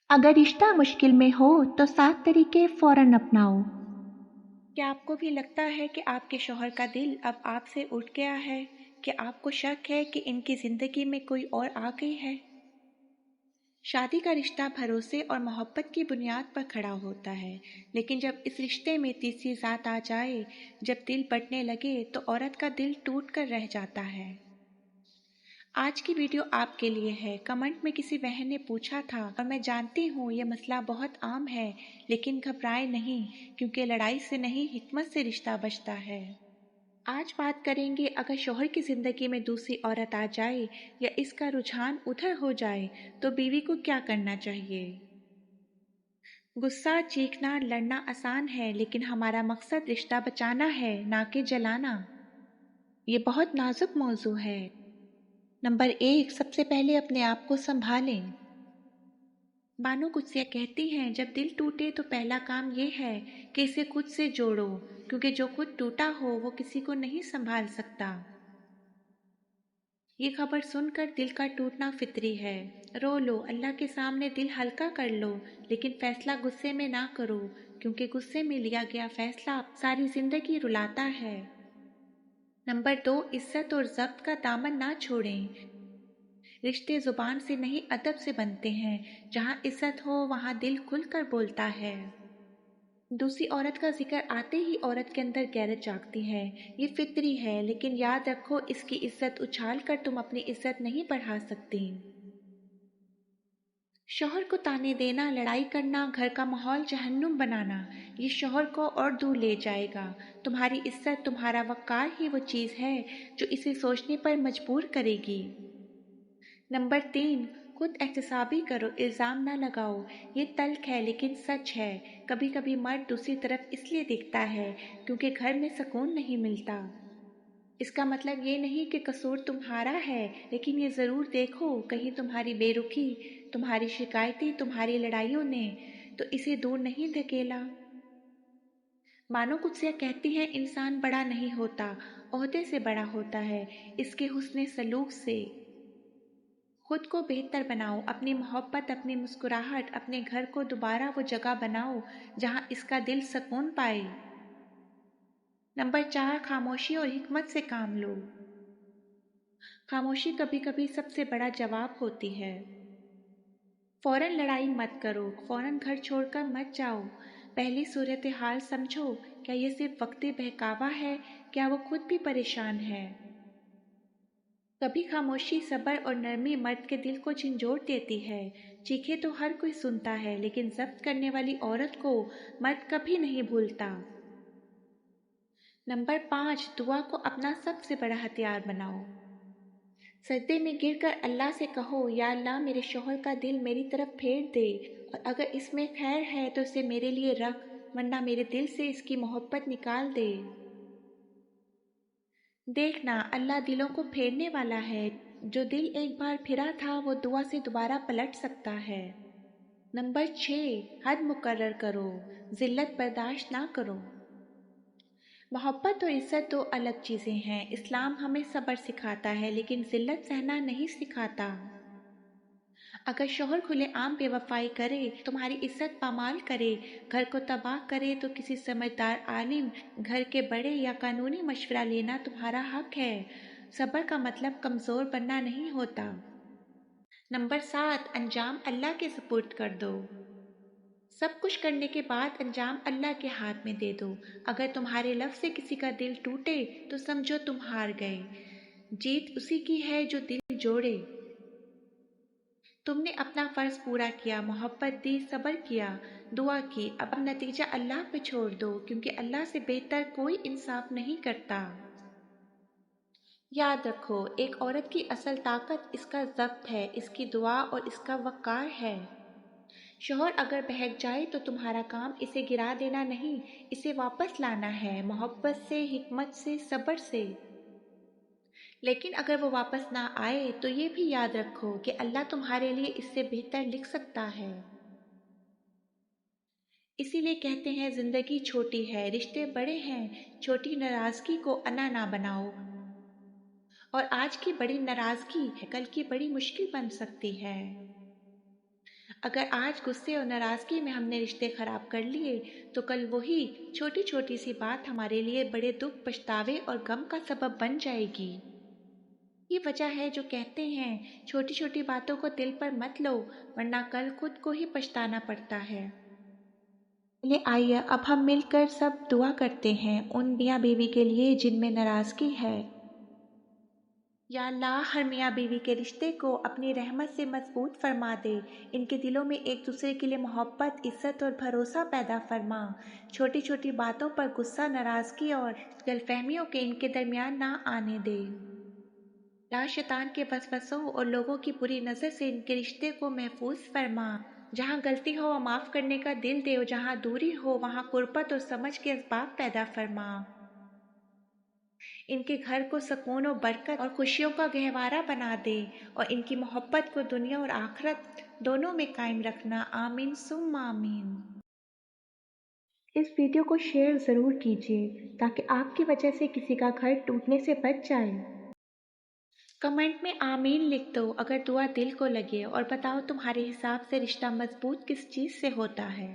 अगर रिश्ता मुश्किल में हो तो 7 तरीके फौरन अपनाओ। क्या आपको भी लगता है कि आपके शौहर का दिल अब आपसे उठ गया है? क्या आपको शक है कि इनकी जिंदगी में कोई और आ गई है? शादी का रिश्ता भरोसे और मोहब्बत की बुनियाद पर खड़ा होता है, लेकिन जब इस रिश्ते में तीसरी ज़ात आ जाए, जब दिल बंटने लगे, तो औरत का दिल टूट कर रह जाता है। आज की वीडियो आपके लिए है। कमेंट में किसी बहन ने पूछा था और मैं जानती हूँ ये मसला बहुत आम है, लेकिन घबराए नहीं, क्योंकि लड़ाई से नहीं हिकमत से रिश्ता बचता है। आज बात करेंगे, अगर शौहर की जिंदगी में दूसरी औरत आ जाए या इसका रुझान उधर हो जाए तो बीवी को क्या करना चाहिए। गुस्सा, चीखना, लड़ना आसान है, लेकिन हमारा मकसद रिश्ता बचाना है, ना कि जलाना। ये बहुत नाजुक मौजू है। नंबर 1, सबसे पहले अपने आप को संभालें। बानो कुत्सिया कहती हैं, जब दिल टूटे तो पहला काम ये है कि इसे खुद से जोड़ो, क्योंकि जो खुद टूटा हो वो किसी को नहीं संभाल सकता। ये खबर सुनकर दिल का टूटना फितरी है। रो लो, अल्लाह के सामने दिल हल्का कर लो, लेकिन फैसला गुस्से में ना करो, क्योंकि गुस्से में लिया गया फैसला सारी जिंदगी रुलाता है। नंबर 2, इज्जत और ज़ब्त का दामन ना छोड़ें। रिश्ते जुबान से नहीं अदब से बनते हैं। जहाँ इज्जत हो वहाँ दिल खुलकर बोलता है। दूसरी औरत का जिक्र आते ही औरत के अंदर गैरत जागती है। ये फितरी है, लेकिन याद रखो, इसकी इज्जत उछाल कर तुम अपनी इज्जत नहीं बढ़ा सकती। शौहर को ताने देना, लड़ाई करना, घर का माहौल जहन्नुम बनाना, ये शौहर को और दूर ले जाएगा। तुम्हारी इज्जत, तुम्हारा वक़ार ही वो चीज़ है जो इसे सोचने पर मजबूर करेगी। नंबर 3, खुद एहतसाबी करो, इल्ज़ाम ना लगाओ। ये तल्ख है लेकिन सच है। कभी कभी मर्द दूसरी तरफ इसलिए दिखता है क्योंकि घर में सुकून नहीं मिलता। इसका मतलब ये नहीं कि कसूर तुम्हारा है, लेकिन ये ज़रूर देखो, कहीं तुम्हारी बेरुखी, तुम्हारी शिकायतें, तुम्हारी लड़ाइयों ने तो इसे दूर नहीं धकेला। मानो कुत्सिया कहती हैं, इंसान बड़ा नहीं होता, ओहदे से बड़ा होता है, इसके हुस्ने सलूक से। खुद को बेहतर बनाओ, अपनी मोहब्बत, अपनी मुस्कुराहट, अपने घर को दोबारा वो जगह बनाओ जहाँ इसका दिल सुकून पाए। नंबर 4, खामोशी और हिकमत से काम लो। खामोशी कभी कभी सबसे बड़ा जवाब होती है। फौरन लड़ाई मत करो, फौरन घर छोड़कर मत जाओ। पहली सूरत हाल समझो, क्या ये सिर्फ वक्ती बहकावा है, क्या वो खुद भी परेशान है। कभी खामोशी, सब्र और नरमी मर्द के दिल को झंझोड़ देती है। चीखे तो हर कोई सुनता है, लेकिन जब्त करने वाली औरत को मर्द कभी नहीं भूलता। नंबर 5, दुआ को अपना सबसे बड़ा हथियार बनाओ। सजदे में गिरकर अल्लाह से कहो, या अल्लाह, मेरे शौहर का दिल मेरी तरफ फेर दे, और अगर इसमें खैर है तो इसे मेरे लिए रख, वरना मेरे दिल से इसकी मोहब्बत निकाल दे। देखना, अल्लाह दिलों को फेरने वाला है। जो दिल एक बार फिरा था वो दुआ से दोबारा पलट सकता है। नंबर 6, हद मुकर्रर करो, जिल्लत बर्दाश्त ना करो। मोहब्बत और इज्जत दो अलग चीज़ें हैं। इस्लाम हमें सब्र सिखाता है, लेकिन जिल्लत सहना नहीं सिखाता। अगर शौहर खुलेआम बेवफाई करे, तुम्हारी इज्जत पामाल करे, घर को तबाह करे, तो किसी समझदार आलिम, घर के बड़े या कानूनी मशवरा लेना तुम्हारा हक है। सब्र का मतलब कमज़ोर बनना नहीं होता। नंबर 7, अंजाम अल्लाह के सुपुर्द कर दो। सब कुछ करने के बाद अंजाम अल्लाह के हाथ में दे दो। अगर तुम्हारे लफ्ज़ से किसी का दिल टूटे तो समझो तुम हार गए। जीत उसी की है जो दिल जोड़े। तुमने अपना फ़र्ज़ पूरा किया, मोहब्बत दी, सब्र किया, दुआ की, अब नतीजा अल्लाह पे छोड़ दो, क्योंकि अल्लाह से बेहतर कोई इंसाफ नहीं करता। याद रखो, एक औरत की असल ताकत इसका ज़ब्त है, इसकी दुआ और इसका वक़ार है। शौहर अगर बहक जाए तो तुम्हारा काम इसे गिरा देना नहीं, इसे वापस लाना है, मोहब्बत से, हिकमत से, सब्र से। लेकिन अगर वो वापस ना आए तो ये भी याद रखो कि अल्लाह तुम्हारे लिए इससे बेहतर लिख सकता है। इसीलिए कहते हैं, जिंदगी छोटी है, रिश्ते बड़े हैं, छोटी नाराजगी को अना ना बनाओ। और आज की बड़ी नाराजगी कल की बड़ी मुश्किल बन सकती है। अगर आज गुस्से और नाराज़गी में हमने रिश्ते खराब कर लिए तो कल वही छोटी छोटी सी बात हमारे लिए बड़े दुख, पछतावे और गम का सबब बन जाएगी। ये वजह है जो कहते हैं छोटी छोटी बातों को दिल पर मत लो, वरना कल खुद को ही पछताना पड़ता है। चलिए आइए अब हम मिलकर सब दुआ करते हैं उन मियाँ बीवी के लिए जिनमें नाराज़गी है। या अल्लाह, हर मियाँ बीवी के रिश्ते को अपनी रहमत से मजबूत फरमा दे। इनके दिलों में एक दूसरे के लिए मोहब्बत, इज्जत और भरोसा पैदा फरमा। छोटी छोटी बातों पर गुस्सा, नाराज़गी और गलफहमियों के इनके दरमियान ना आने दे। ला शैतान के वसवसों और लोगों की बुरी नज़र से इनके रिश्ते को महफूज फरमा। जहाँ गलती हो वहाँ माफ़ करने का दिल दे, और जहाँ दूरी हो वहाँ कुर्बत और समझ के असबाब पैदा फरमा। इनके घर को सुकून और बरकत और खुशियों का गहवारा बना दे, और इनकी मोहब्बत को दुनिया और आखिरत दोनों में कायम रखना। आमीन सुम्मा आमीन। इस वीडियो को शेयर ज़रूर कीजिए ताकि आपकी वजह से किसी का घर टूटने से बच जाए। कमेंट में आमीन लिख दो अगर दुआ दिल को लगे, और बताओ तुम्हारे हिसाब से रिश्ता मजबूत किस चीज़ से होता है।